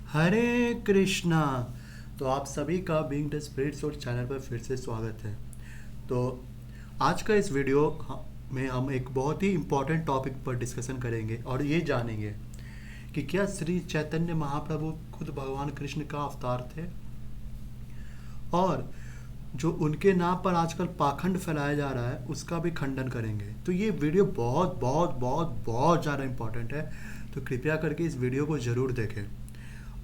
हरे कृष्णा। तो आप सभी का being the spirit soul channel पर फिर से स्वागत है। तो आज का इस वीडियो में हम एक बहुत ही इम्पोर्टेंट टॉपिक पर डिस्कशन करेंगे और ये जानेंगे कि क्या श्री चैतन्य महाप्रभु खुद भगवान कृष्ण का अवतार थे, और जो उनके नाम पर आजकल पाखंड फैलाया जा रहा है उसका भी खंडन करेंगे। तो ये वीडियो बहुत बहुत बहुत बहुत ज़्यादा इम्पोर्टेंट है, तो कृपया करके इस वीडियो को ज़रूर देखें।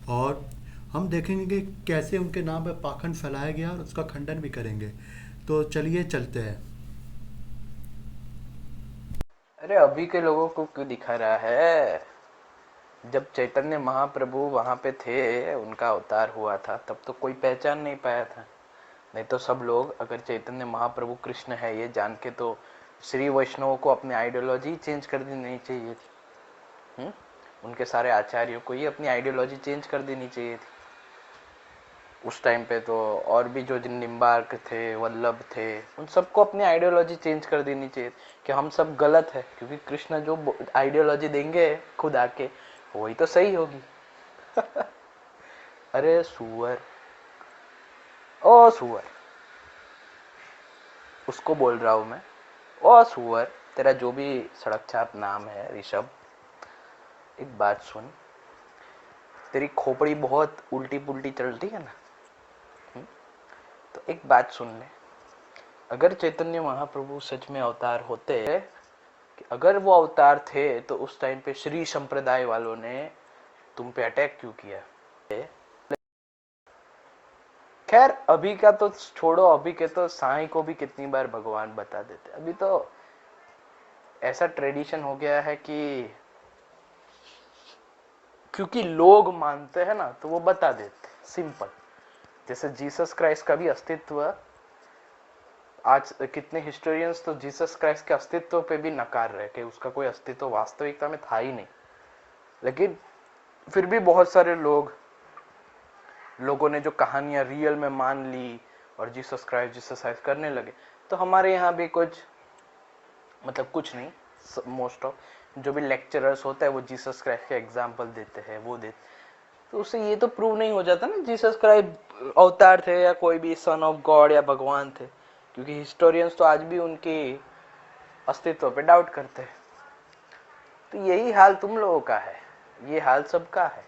और हम देखेंगे कि कैसे उनके नाम पर पाखंड फैलाया गया और उसका खंडन भी करेंगे। तो चलिए चलते हैं। अरे अभी के लोगों को क्यों दिखा रहा है? जब चैतन्य महाप्रभु वहां पे थे, उनका अवतार हुआ था, तब तो कोई पहचान नहीं पाया था। नहीं तो सब लोग अगर चैतन्य महाप्रभु कृष्ण है ये जान के तो श्री वैष्णवों को अपनी आइडियोलॉजी चेंज कर देनी चाहिए थी। उनके सारे आचार्यों को ही अपनी आइडियोलॉजी चेंज कर देनी चाहिए थी उस टाइम पे। तो और भी जो निम्बार्क थे, वल्लभ थे, उन सबको अपनी आइडियोलॉजी चेंज कर देनी चाहिए कि हम सब गलत है, क्योंकि कृष्ण जो आइडियोलॉजी देंगे खुद आके वही तो सही होगी। अरे सुअर, ओ सुअर, उसको बोल रहा हूं मैं। ओ सुअर, तेरा जो भी सड़क छाप नाम है ऋषभ, एक बात सुन। तेरी खोपड़ी बहुत उल्टी पुल्टी चलती है ना, तो एक बात सुन ले। अगर चैतन्य महाप्रभु सच में अवतार होते, कि अगर वो अवतार थे तो उस टाइम पे श्री संप्रदाय वालों ने तुम पे अटैक क्यों किया? खैर अभी का तो छोड़ो, अभी के तो साईं को भी कितनी बार भगवान बता देते। अभी तो ऐसा ट्रेडिशन हो गया है कि क्योंकि लोग मानते हैं ना तो वो बता देते, सिंपल। जैसे जीसस क्राइस्ट का भी अस्तित्व, आज कितने हिस्टोरियंस तो जीसस क्राइस्ट के अस्तित्व पे भी नकार रहे कि उसका कोई अस्तित्व वास्तविकता में था ही नहीं। लेकिन फिर भी बहुत सारे लोगों ने जो कहानियां रियल में मान ली और जीसस क्राइस्ट करने लगे। तो हमारे यहाँ भी कुछ, मतलब कुछ नहीं, मोस्ट ऑफ जो भी लेक्चरर्स होता है वो जीसस क्राइस्ट के एग्जाम्पल देते हैं, वो देते। तो उससे ये तो प्रूव नहीं हो जाता ना जीसस क्राइस्ट अवतार थे या कोई भी सन ऑफ गॉड या भगवान थे, क्योंकि हिस्टोरियंस तो आज भी उनके अस्तित्व पे डाउट करते हैं। तो यही हाल तुम लोगों का है, ये हाल सबका है,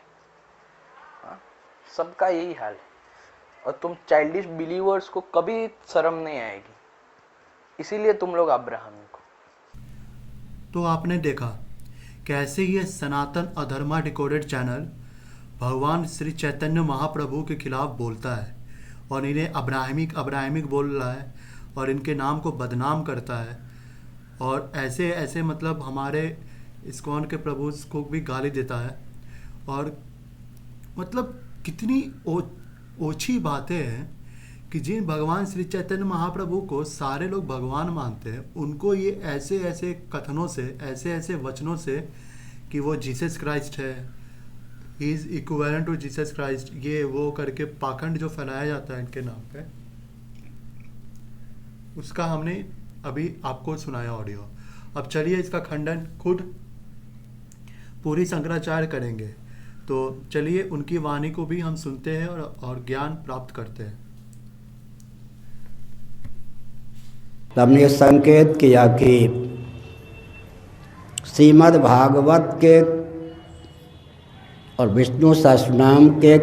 सबका यही हाल है। और तुम चाइल्डिश बिलीवर्स को कभी शर्म नहीं आएगी, इसीलिए तुम लोग अब्राहम को। तो आपने देखा कैसे ये सनातन अधर्मा डिकोडेड चैनल भगवान श्री चैतन्य महाप्रभु के खिलाफ बोलता है और इन्हें अब्राहमिक अब्राहमिक बोल रहा है और इनके नाम को बदनाम करता है, और ऐसे ऐसे मतलब हमारे इस्कॉन के प्रभु को भी गाली देता है। और मतलब कितनी ओछी बातें हैं कि जिन भगवान श्री चैतन्य महाप्रभु को सारे लोग भगवान मानते हैं, उनको ये ऐसे ऐसे कथनों से, ऐसे ऐसे वचनों से कि वो जीसस क्राइस्ट है, he is equivalent to Jesus Christ, ये वो करके पाखंड जो फैलाया जाता है इनके नाम पे, उसका हमने अभी आपको सुनाया ऑडियो। अब चलिए इसका खंडन खुद पूरी शंकराचार्य करेंगे। तो चलिए उनकी वाणी को भी हम सुनते हैं और ज्ञान प्राप्त करते हैं। हमने संकेत किया कि श्रीमद् भागवत के और विष्णु सहस्रनाम के,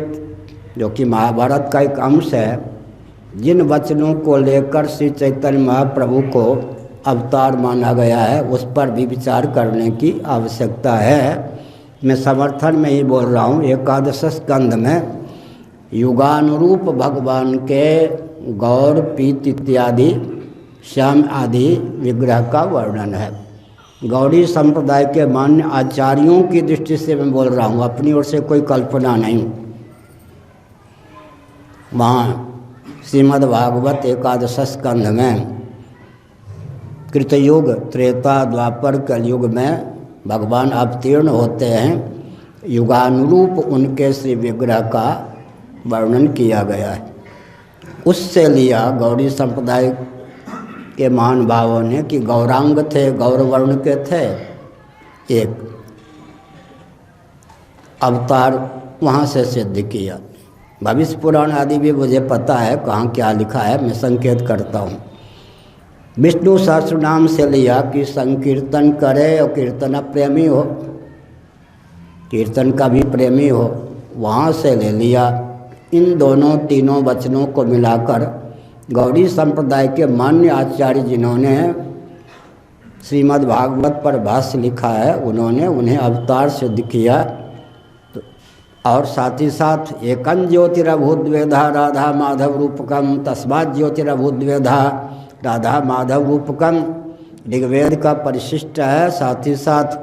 जो कि महाभारत का एक अंश है, जिन वचनों को लेकर श्री चैतन्य महाप्रभु को अवतार माना गया है उस पर भी विचार करने की आवश्यकता है। मैं समर्थन में ही बोल रहा हूँ। एकादश स्कंद में युगानुरूप भगवान के गौर, पीत इत्यादि श्याम आदि विग्रह का वर्णन है। गौड़ी संप्रदाय के मान्य आचार्यों की दृष्टि से मैं बोल रहा हूँ, अपनी ओर से कोई कल्पना नहीं। वहाँ श्रीमद् भागवत एकादश स्कंध में कृतयुग, त्रेता, द्वापर, कलयुग में भगवान अवतीर्ण होते हैं, युगानुरूप उनके श्री विग्रह का वर्णन किया गया है। उससे लिया गौड़ी संप्रदाय के महान भावों ने कि गौरांग थे, गौरवर्ण के थे, एक अवतार वहाँ से सिद्ध किया। भविष्य पुराण आदि भी मुझे पता है कहाँ क्या लिखा है, मैं संकेत करता हूँ। विष्णु सहस्त्र नाम से लिया कि संकीर्तन करे और कीर्तन प्रेमी हो, कीर्तन का भी प्रेमी हो, वहाँ से ले लिया। इन दोनों तीनों वचनों को मिलाकर गौड़ी संप्रदाय के मान्य आचार्य जिन्होंने श्रीमद् भागवत पर भाष्य लिखा है, उन्होंने उन्हें अवतार सिद्ध किया। और साथ ही साथ एकं ज्योतिरभूद्वेधा राधा माधव रूपकम तस्मात् ज्योतिरभूद्वेधा राधा माधव रूपकम ऋग्वेद का परिशिष्ट है। साथ ही साथ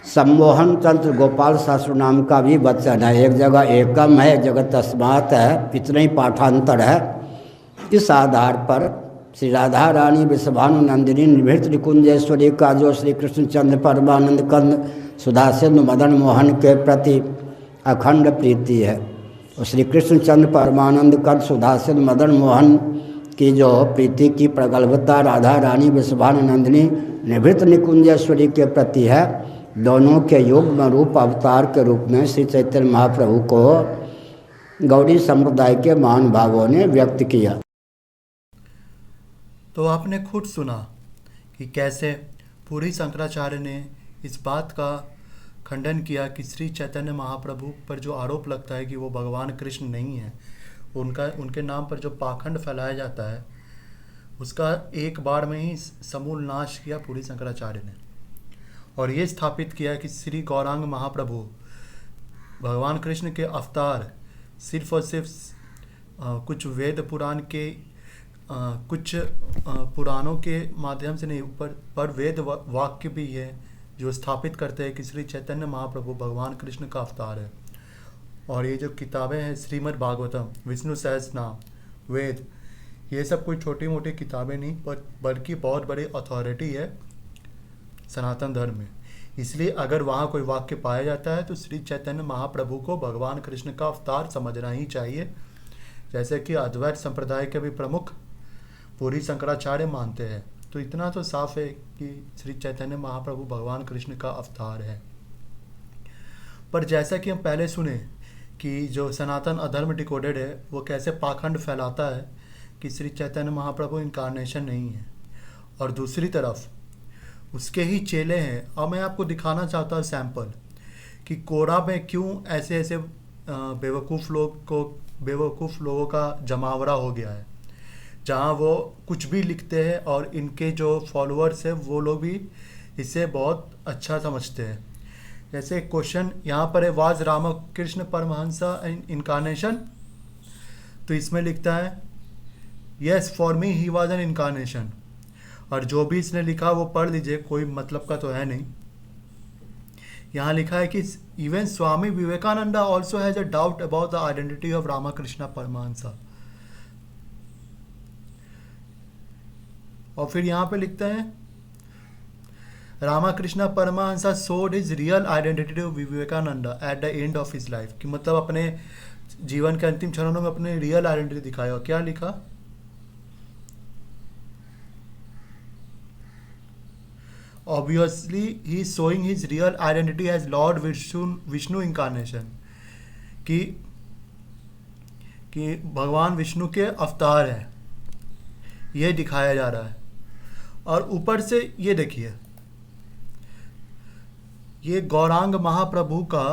सम्मोहन तंत्र गोपाल शास्त्र नाम का भी वचन है। एक जगह एकम है, एक जगह तस्मात् है, इतना ही पाठांतर है। इस आधार पर श्री राधा रानी वृषभानु नंदिनी निभृत निकुंजेश्वरी का जो श्री कृष्णचंद्र परमानंद कंद सुधासिंधु मदन मोहन के प्रति अखंड प्रीति है, और श्री कृष्णचंद्र परमानंद कंद सुधासिंधु मदन मोहन की जो प्रीति की प्रगल्भता राधा रानी वृषभानु नंदिनी निभृत निकुंजेश्वरी के प्रति है, दोनों के युग्म रूप अवतार के रूप में श्री चैतन्य महाप्रभु को गौड़ी संप्रदाय के महानुभावों ने व्यक्त किया। तो आपने खुद सुना कि कैसे पूरी शंकराचार्य ने इस बात का खंडन किया कि श्री चैतन्य महाप्रभु पर जो आरोप लगता है कि वो भगवान कृष्ण नहीं है, उनके नाम पर जो पाखंड फैलाया जाता है, उसका एक बार में ही समूल नाश किया पूरी शंकराचार्य ने, और ये स्थापित किया कि श्री गौरांग महाप्रभु भगवान कृष्ण के अवतार सिर्फ और सिर्फ कुछ वेद पुराण के कुछ पुराणों के माध्यम से नहीं, पर वेद वाक्य भी है जो स्थापित करते हैं कि श्री चैतन्य महाप्रभु भगवान कृष्ण का अवतार है। और ये जो किताबें हैं श्रीमद् भागवतम, विष्णु सहस्त्रनाम, वेद, ये सब कोई छोटी मोटी किताबें नहीं बल्कि बहुत बड़ी अथॉरिटी है सनातन धर्म में। इसलिए अगर वहाँ कोई वाक्य पाया जाता है तो श्री चैतन्य महाप्रभु को भगवान कृष्ण का अवतार समझना ही चाहिए, जैसे कि अद्वैत संप्रदाय के भी प्रमुख पूरी शंकराचार्य मानते हैं। तो इतना तो साफ है कि श्री चैतन्य महाप्रभु भगवान कृष्ण का अवतार है। पर जैसा कि हम पहले सुने कि जो सनातन अधर्म डिकोडेड है वो कैसे पाखंड फैलाता है कि श्री चैतन्य महाप्रभु इनकारनेशन नहीं है, और दूसरी तरफ उसके ही चेले हैं। अब मैं आपको दिखाना चाहता हूँ सैंपल कि कोरा में क्यों ऐसे ऐसे बेवकूफ़ लोगों का जमावड़ा हो गया है, जहाँ वो कुछ भी लिखते हैं और इनके जो फॉलोअर्स हैं वो लोग भी इसे बहुत अच्छा समझते हैं। जैसे क्वेश्चन यहाँ पर है, वाज रामकृष्ण परमहंस इनकारनेशन? तो इसमें लिखता है yes for me he was an incarnation, और जो भी इसने लिखा वो पढ़ लीजिए, कोई मतलब का तो है नहीं। यहाँ लिखा है कि even Swami Vivekananda also has a doubt about the identity of Ramakrishna Paramahamsa. और फिर यहाँ पे लिखते हैं Ramakrishna Paramahamsa showed his real identity of Vivekananda at the end of his life, कि मतलब अपने जीवन के अंतिम क्षणों में अपने रियल आइडेंटिटी दिखाया। और क्या लिखा, obviously he is showing his real identity as Lord Vishnu incarnation, कि भगवान विष्णु के अवतार है, ये दिखाया जा रहा है। और ऊपर से ये देखिए, ये गौरांग महाप्रभु का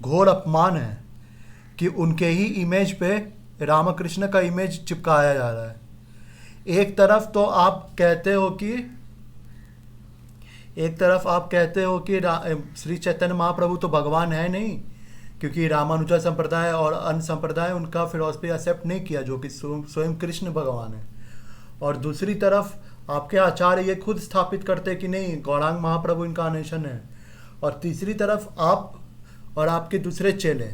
घोर अपमान है कि उनके ही इमेज पे रामकृष्ण का इमेज चिपकाया जा रहा है। एक तरफ आप कहते हो कि श्री चैतन्य महाप्रभु तो भगवान है नहीं, क्योंकि रामानुजा संप्रदाय और अन्य संप्रदाय उनका फिलॉसफी एक्सेप्ट नहीं किया जो कि स्वयं कृष्ण भगवान है। और दूसरी तरफ आपके आचार्य ये खुद स्थापित करते कि नहीं, गौरांग महाप्रभु इनकारनेशन है। और तीसरी तरफ आप और आपके दूसरे चेले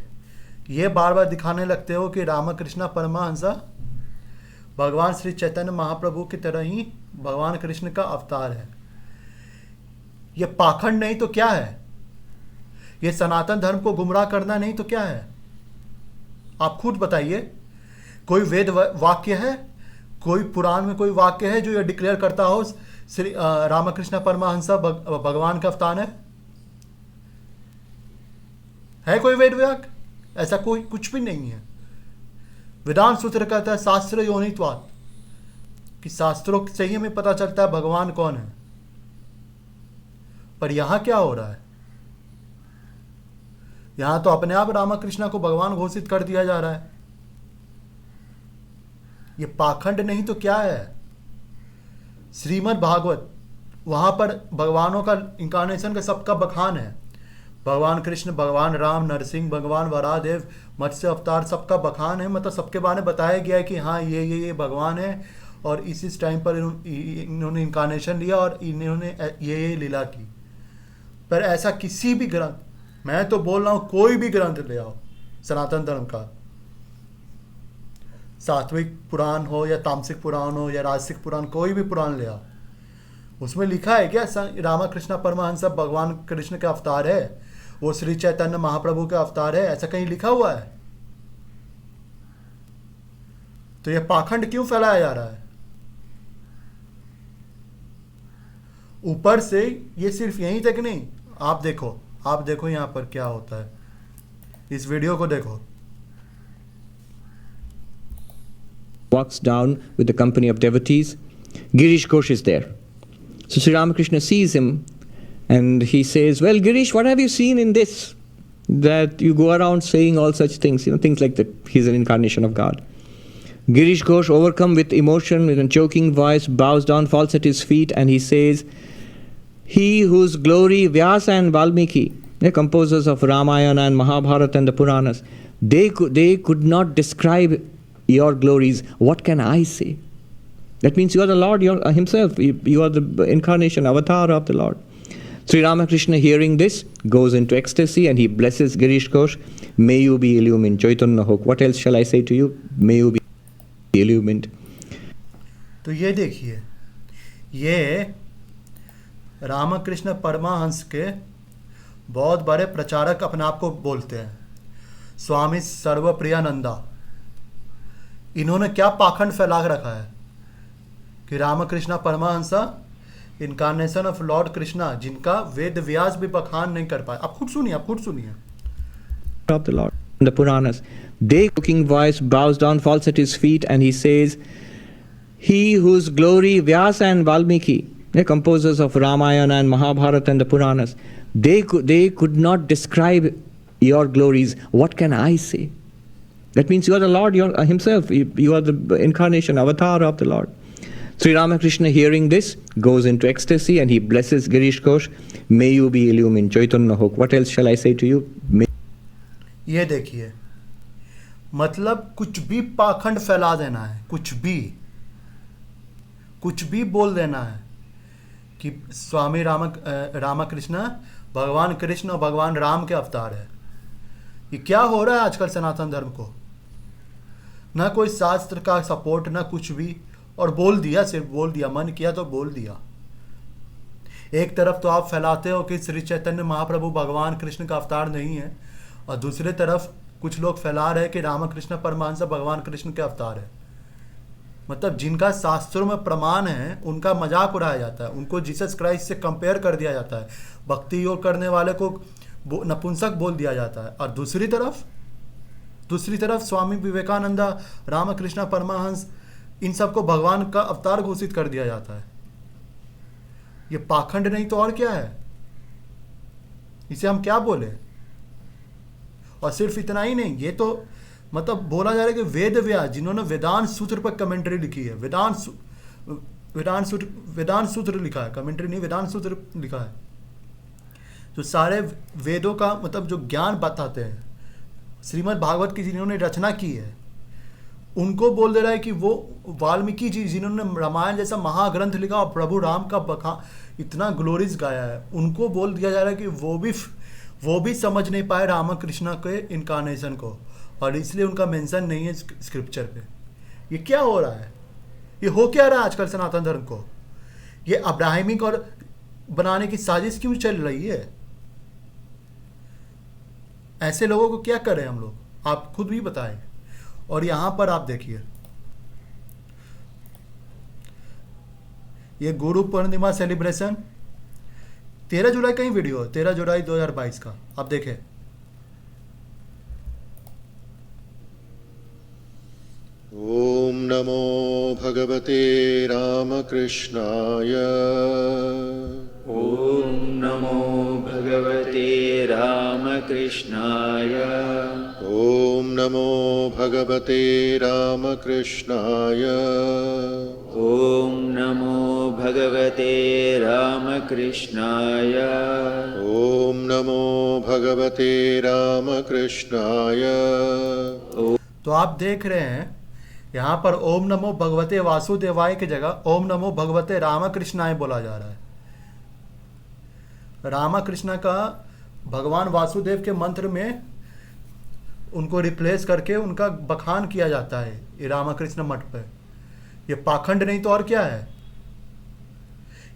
ये बार बार दिखाने लगते हो कि रामकृष्ण परमहंस भगवान श्री चैतन्य महाप्रभु की तरह ही भगवान कृष्ण का अवतार है। ये पाखंड नहीं तो क्या है? ये सनातन धर्म को गुमराह करना नहीं तो क्या है? आप खुद बताइए। कोई वेद वाक्य है, कोई पुराण में कोई वाक्य है जो ये डिक्लेयर करता हो श्री रामकृष्ण परमहंस भगवान का अवतार है कोई वेद वाक्य? ऐसा कोई कुछ भी नहीं है। वेदांत सूत्र कहता है शास्त्र योनित्वात्, कि शास्त्रों से ही हमें पता चलता है भगवान कौन है। पर यहां क्या हो रहा है? यहां तो अपने आप रामकृष्ण को भगवान घोषित कर दिया जा रहा है। ये पाखंड नहीं तो क्या है? श्रीमद् भागवत, वहां पर भगवानों का इंकारनेशन का सबका बखान है। भगवान कृष्ण, भगवान राम, नरसिंह, भगवान वराहदेव, मत्स्य अवतार, सबका बखान है। मतलब सबके बारे में बताया गया है कि हाँ ये भगवान है और इस टाइम पर इन्होंने इंकारनेशन लिया और इन्होंने ये लीला की। पर ऐसा किसी भी ग्रंथ, मैं तो बोल रहा हूं कोई भी ग्रंथ ले आओ सनातन धर्म का, सात्विक पुराण हो या तामसिक पुराण हो या राजसिक पुराण, कोई भी पुराण ले आओ, उसमें लिखा है क्या रामकृष्ण परमहंस भगवान कृष्ण के अवतार है, वो श्री चैतन्य महाप्रभु के अवतार है? ऐसा कहीं लिखा हुआ है? तो ये पाखंड क्यों फैलाया जा रहा है? ऊपर से ये सिर्फ यहीं तक नहीं, आप देखो यहां पर क्या होता है। इस वीडियो को देखो। Walks down with the company of devotees. Girish Ghosh is there. So Sri Ramakrishna sees him and he says, well, Girish, what have you seen in this? That you go around saying all such things, things like that. He's an incarnation of God. Girish Ghosh, overcome with emotion, with a choking voice, bows down, falls at his feet, and he says, he whose glory Vyasa and Valmiki, the composers of Ramayana and Mahabharata and the Puranas, they could not describe your glories. What can I say? That means you are the Lord himself. You are the incarnation, avatar of the Lord. Sri Ramakrishna, hearing this, goes into ecstasy and he blesses Girish Ghosh. May you be illumined. Chaitanya Hok. What else shall I say to you? May you be illumined. तो ये देखिए, ये रामकृष्ण परमहंस के बहुत बड़े प्रचारक अपने आप को बोलते हैं, स्वामी सर्वप्रियानंदा। इन्होंने क्या पाखंड फैला रखा है कि Ramakrishna Paramahamsa incarnation of lord Krishna, जिनका वेद व्यास भी बखान नहीं कर पाए। आप खुद सुनिए। Of the Lord. The Puranas. They, choking voice, bows down, falls at his feet, and he says, he whose glory Vyasa and Valmiki, the composers of Ramayana and Mahabharata and the Puranas, they could not describe your glories. What can I say? That means you are the Lord himself. You are the incarnation, avatar of the Lord. Sri Ramakrishna, hearing this, goes into ecstasy and he blesses Girish Ghosh. May you be illumined. Chaitanya Hok. What else shall I say to you? ये देखिए, मतलब कुछ भी पाखंड फैला देना है, कुछ भी बोल देना है कि स्वामी रामकृष्ण भगवान कृष्ण और भगवान राम के अवतार है। ये क्या हो रहा है आजकल सनातन धर्म को? ना कोई शास्त्र का सपोर्ट, ना कुछ भी, और सिर्फ बोल दिया, मन किया तो बोल दिया। एक तरफ तो आप फैलाते हो कि श्री चैतन्य महाप्रभु भगवान कृष्ण का अवतार नहीं है, और दूसरी तरफ कुछ लोग फैला रहे हैं कि रामकृष्ण परमहंस भगवान कृष्ण के अवतार है। मतलब जिनका शास्त्रों में प्रमाण है उनका मजाक उड़ाया जाता है, उनको जीसस क्राइस्ट से कंपेयर कर दिया जाता है, भक्ति योग करने वाले को नपुंसक बोल दिया जाता है। और दूसरी तरफ स्वामी विवेकानंद, रामकृष्ण परमहंस, इन सबको भगवान का अवतार घोषित कर दिया जाता है। ये पाखंड नहीं तो और क्या है? इसे हम क्या बोले? और सिर्फ इतना ही नहीं, ये तो मतलब बोला जा रहा है कि वेद व्यास, जिन्होंने वेदांत सूत्र पर कमेंट्री लिखी है, वेदांत सूत्र लिखा है, कमेंट्री नहीं, वेदांत सूत्र लिखा है, जो सारे वेदों का मतलब जो ज्ञान बताते हैं, श्रीमद् भागवत की जिन्होंने रचना की है, उनको बोल दे रहा है कि वो वाल्मीकि जी जिन्होंने रामायण जैसा महाग्रंथ लिखा और प्रभु राम का बखान इतना ग्लोरीज गाया है, उनको बोल दिया जा रहा है कि वो भी समझ नहीं पाए रामकृष्ण के इनकारनेशन को, और इसलिए उनका मेंशन नहीं है स्क्रिप्चर पे। ये क्या हो रहा है? ये हो क्या रहा है आजकल सनातन धर्म को? ये अब्राहमिक और बनाने की साजिश क्यों चल रही है? ऐसे लोगों को क्या करें हम लोग? आप खुद भी बताएं। और यहां पर आप देखिए, ये गुरु पूर्णिमा सेलिब्रेशन 13 जुलाई का ही वीडियो है, 13 जुलाई 2022 का। आप देखें, नमो भगवते रामकृष्णाय। ॐ नमो भगवते रामकृष्णाय। ॐ नमो भगवते रामकृष्णाय। ॐ नमो भगवते रामकृष्णाय। ॐ नमो भगवते रामकृष्णाय। तो आप देख रहे हैं यहाँ पर ओम नमो भगवते वासुदेवाय की जगह ओम नमो भगवते रामकृष्णाय बोला जा रहा है। रामकृष्ण का भगवान वासुदेव के मंत्र में उनको रिप्लेस करके उनका बखान किया जाता है ये रामकृष्ण मठ पे। ये पाखंड नहीं तो और क्या है?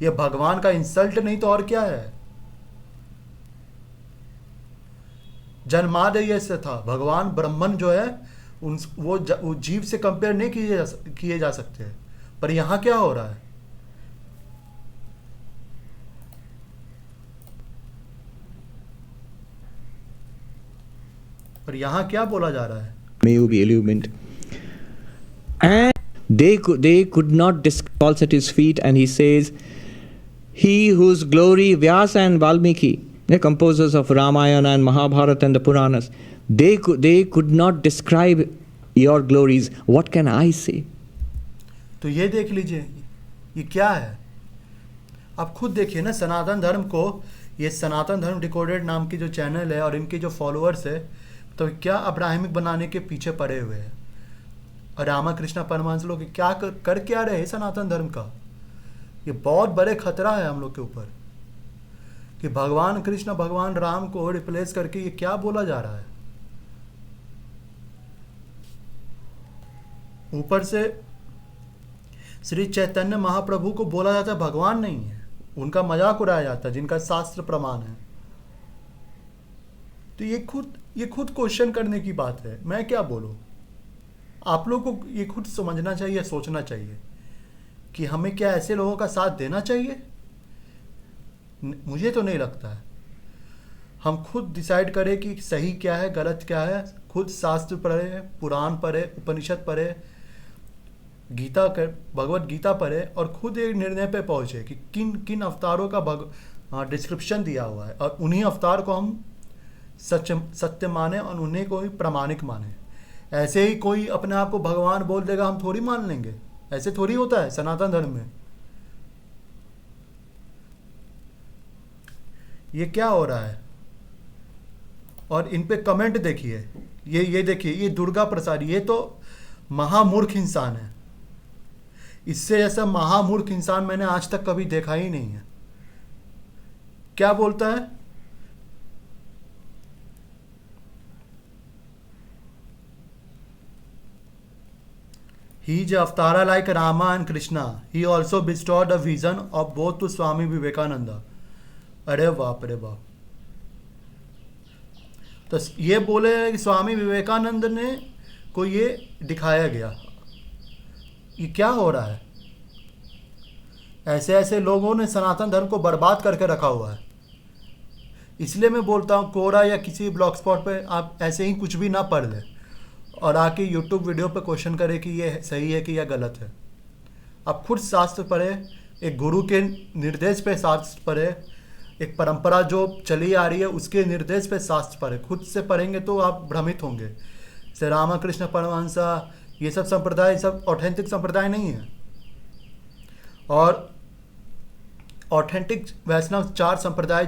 ये भगवान का इंसल्ट नहीं तो और क्या है? जन्मादय से था भगवान ब्रह्मन जो है वो जीव से कंपेयर नहीं किए जा सकते। पर यहाँ क्या हो रहा है? पर यहाँ क्या बोला जा रहा है? May you be illumined. And they could not fall at his feet, and he says, he whose glory Vyasa and Valmiki, the composers of Ramayana and Mahabharata and the Puranas, they could not describe your glories. What can I say? तो ये देख लीजिए ये क्या है। आप खुद देखिए ना, सनातन धर्म को, ये सनातन धर्म डिकोडेड नाम की जो चैनल है और इनके जो फॉलोअर्स है, तो क्या अब्राहमिक बनाने के पीछे पड़े हुए हैं। और रामकृष्ण परमहंस लोग क्या कर क्या रहे हैं सनातन धर्म का। ये बहुत बड़े खतरा है हम लोग के ऊपर कि भगवान कृष्ण भगवान राम को रिप्लेस करके ये क्या बोला जा रहा है। ऊपर से श्री चैतन्य महाप्रभु को बोला जाता है भगवान नहीं है, उनका मजाक उड़ाया जाता है जिनका शास्त्र प्रमाण है। तो ये खुद क्वेश्चन करने की बात है। मैं क्या बोलूं, आप लोगों को ये खुद समझना चाहिए, सोचना चाहिए कि हमें क्या ऐसे लोगों का साथ देना चाहिए। मुझे तो नहीं लगता है। हम खुद डिसाइड करें कि सही क्या है गलत क्या है। खुद शास्त्र पढ़े, पुराण पढ़े, उपनिषद पढ़े, भगवत गीता पढ़े और खुद एक निर्णय पे पहुंचे कि किन किन अवतारों का डिस्क्रिप्शन दिया हुआ है और उन्हीं अवतार को हम सत्य माने और उन्हें कोई प्रामाणिक माने। ऐसे ही कोई अपने आप को भगवान बोल देगा हम थोड़ी मान लेंगे। ऐसे थोड़ी होता है सनातन धर्म में। ये क्या हो रहा है? और इन पे कमेंट देखिए, ये देखिए, ये दुर्गा प्रसाद, ये तो महामूर्ख इंसान है। इससे ऐसा महामूर्ख इंसान मैंने आज तक कभी देखा ही नहीं है। क्या बोलता है? He is अवतारा like Rama and Krishna. He also bestowed a vision of both to Swami Vivekananda. अरे बाप रे बाप। तो ये बोले कि स्वामी विवेकानंद ने को ये दिखाया गया। ये क्या हो रहा है? ऐसे ऐसे लोगों ने सनातन धर्म को बर्बाद करके रखा हुआ है। इसलिए मैं बोलता हूँ कोरा या किसी ब्लॉग स्पॉट पे आप ऐसे ही कुछ भी ना पढ़ ले और आके यूट्यूब वीडियो पे क्वेश्चन करे कि ये सही है कि यह गलत है। आप खुद शास्त्र पढ़े, एक गुरु के निर्देश पे शास्त्र पढ़े, एक परंपरा जो चली आ रही है उसके निर्देश पे शास्त्र पढ़े। खुद से पढ़ेंगे तो आप भ्रमित होंगे। जैसे रामकृष्ण परमहंस, ये सब संप्रदाय सब ऑथेंटिक संप्रदाय नहीं है। और ऑथेंटिक वैष्णव 4 संप्रदाय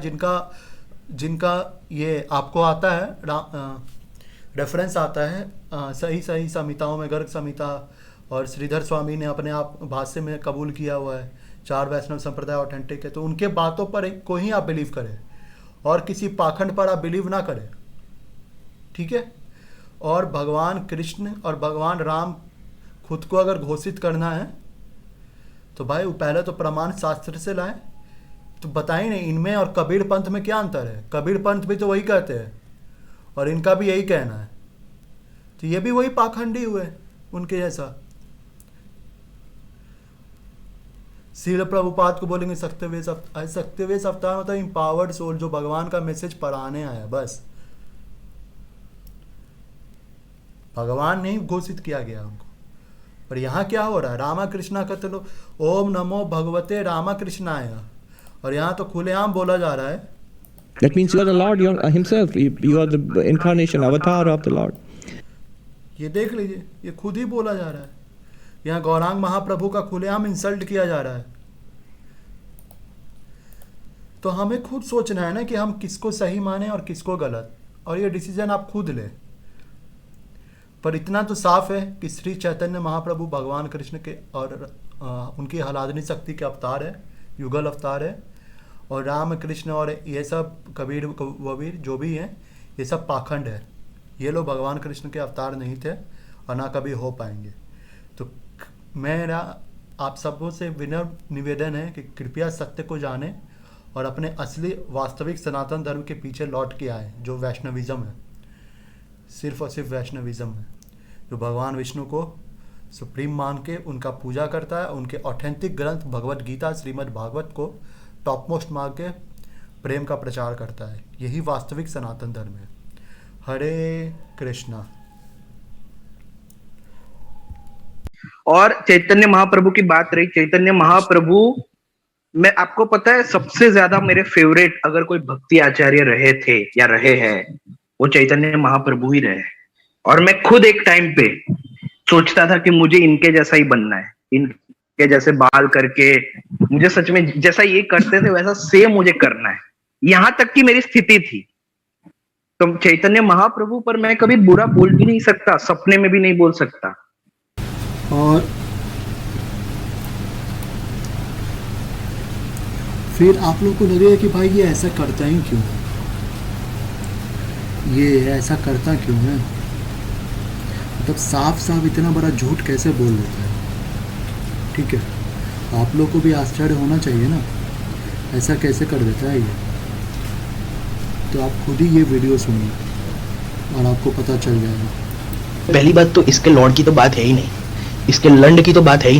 जिनका ये आपको आता है रेफरेंस आता है सही संहिताओं में, गर्ग संहिता और श्रीधर स्वामी ने अपने आप भाष्य में कबूल किया हुआ है 4 वैष्णव संप्रदाय ऑथेंटिक है। तो उनके बातों पर को ही आप बिलीव करें और किसी पाखंड पर आप बिलीव ना करें, ठीक है। और भगवान कृष्ण और भगवान राम खुद को अगर घोषित करना है तो भाई पहले तो प्रमाण शास्त्र से लाए। तो बताइए नहीं इनमें और कबीर पंथ में क्या अंतर है? कबीर पंथ भी तो वही कहते हैं और इनका भी यही कहना है। तो ये भी वही पाखंडी हुए उनके जैसा। श्रील प्रभुपाद को बोलेंगे सत्यवेश अवतार मतलब इंपावर्ड सोल जो भगवान का मैसेज पढ़ाने आया। बस भगवान नहीं घोषित किया गया उनको। पर यहाँ क्या हो रहा है, रामाकृष्णा का तो ओम नमो भगवते रामाकृष्णाय, और यहाँ तो खुलेआम बोला जा रहा है। That means you are the Lord himself. You are the incarnation, avatar of the Lord. ये देख लीजिए, ये खुद ही बोला जा रहा है। यहाँ गौरांग महाप्रभु का खुलेआम इंसल्ट किया जा रहा है। तो हमें खुद सोचना है ना कि हम किसको सही माने और किसको गलत, और ये डिसीजन आप खुद लें। पर इतना तो साफ है कि श्री चैतन्य महाप्रभु भगवान कृष्ण के और उनकी हलादनी शक्ति के अवतार है, युगल अवतार है, और राम कृष्ण और ये सब कबीर वबीर जो भी हैं, ये सब पाखंड है। ये लोग भगवान कृष्ण के अवतार नहीं थे और ना कभी हो पाएंगे। तो मेरा आप सबों से विनम्र निवेदन है कि कृपया सत्य को जानें और अपने असली वास्तविक सनातन धर्म के पीछे लौट के आए, जो वैष्णविज्म है, सिर्फ और सिर्फ वैष्णविज्म है, जो भगवान विष्णु को सुप्रीम मान के उनका पूजा करता है, उनके ऑथेंटिक ग्रंथ भगवत गीता श्रीमद् भागवत को टॉप मोस्ट मान के प्रेम का प्रचार करता है। यही वास्तविक सनातन धर्म है। हरे कृष्णा। और चैतन्य महाप्रभु की बात रही, चैतन्य महाप्रभु मैं आपको पता है सबसे ज्यादा मेरे फेवरेट अगर कोई भक्ति आचार्य रहे थे या रहे हैं, वो चैतन्य महाप्रभु ही रहे। और मैं खुद एक टाइम पे सोचता था कि मुझे इनके जैसा ही बनना है, इनके जैसे बाल करके मुझे सच में जैसा ये करते थे वैसा सेम मुझे करना है। यहां तक की मेरी स्थिति थी। तो चैतन्य महाप्रभु पर मैं कभी बुरा बोल भी नहीं सकता, सपने में भी नहीं बोल सकता। और फिर आप लोग को लगेगा कि भाई ये ऐसा करता ही क्यों है, ये ऐसा करता क्यों है, मतलब साफ साफ इतना बड़ा झूठ कैसे बोल देता है। ठीक है, आप लोग को भी आश्चर्य होना चाहिए ना, ऐसा कैसे कर देता है ये। तो आप खुद ही ये वीडियो सुनिए और आपको पता चल जाएगा। पहली बात तो इसके लॉर्ड की तो बात है ही नहीं, इसके लंड की तो बात है ही नहीं।